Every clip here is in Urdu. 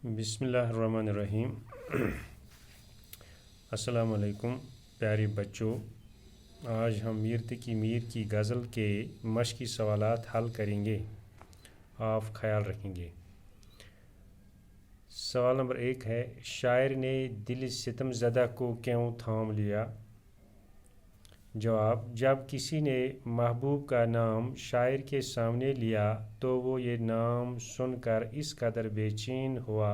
بسم اللہ الرحمن الرحیم۔ السلام علیکم پیارے بچوں، آج ہم میر تقی میر کی غزل کے مشقی سوالات حل کریں گے، آپ خیال رکھیں گے۔ سوال نمبر 1 ہے، شاعر نے دل ستم زدہ کو کیوں تھام لیا؟ جواب، جب کسی نے محبوب کا نام شاعر کے سامنے لیا تو وہ یہ نام سن کر اس قدر بے چین ہوا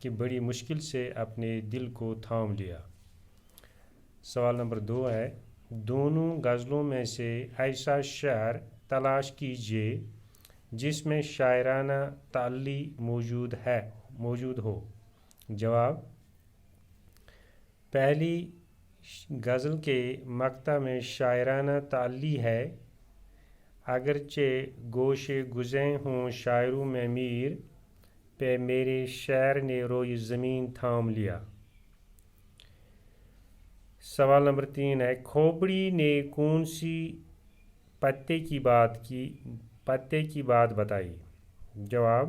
کہ بڑی مشکل سے اپنے دل کو تھام لیا۔ سوال نمبر 2 ہے، دونوں غزلوں میں سے ایسا شعر تلاش کیجیے جس میں شاعرانہ تعلی موجود ہو۔ جواب، پہلی غزل کے مقطع میں شاعرانہ تعلی ہے، اگرچہ گوش گزیں ہوں شاعروں میں میر، پہ میرے شعر نے روئی زمین تھام لیا۔ سوال نمبر 3 ہے، کھوپڑی نے کون سی پتے کی بات بتائی؟ جواب،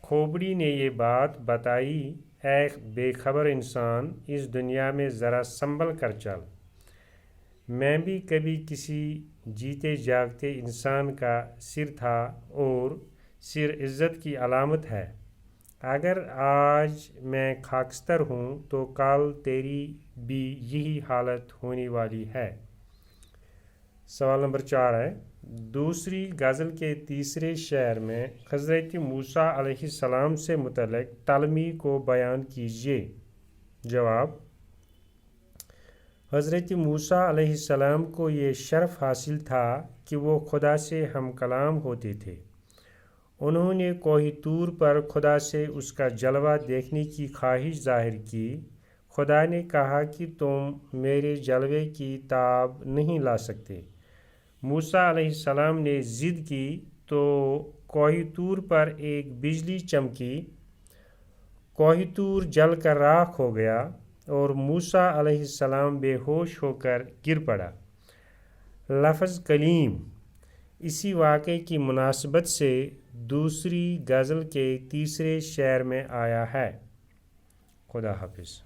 کھوپڑی نے یہ بات بتائی، اے بے خبر انسان، اس دنیا میں ذرا سنبھل کر چل۔ میں بھی کبھی کسی جیتے جاگتے انسان کا سر تھا، اور سر عزت کی علامت ہے۔ اگر آج میں خاکستر ہوں تو کل تیری بھی یہی حالت ہونے والی ہے۔ سوال نمبر 4 ہے، دوسری غزل کے تیسرے شعر میں حضرت موسیٰ علیہ السلام سے متعلق تلمی کو بیان کیجیے۔ جواب، حضرت موسیٰ علیہ السلام کو یہ شرف حاصل تھا کہ وہ خدا سے ہم کلام ہوتے تھے۔ انہوں نے کوہ طور پر خدا سے اس کا جلوہ دیکھنے کی خواہش ظاہر کی۔ خدا نے کہا کہ تم میرے جلوے کی تاب نہیں لا سکتے۔ موسیٰ علیہ السلام نے ضد کی تو کوہ طور پر ایک بجلی چمکی، کوہ طور جل کر راکھ ہو گیا اور موسیٰ علیہ السلام بے ہوش ہو کر گر پڑا۔ لفظ کلیم اسی واقعے کی مناسبت سے دوسری غزل کے تیسرے شعر میں آیا ہے۔ خدا حافظ۔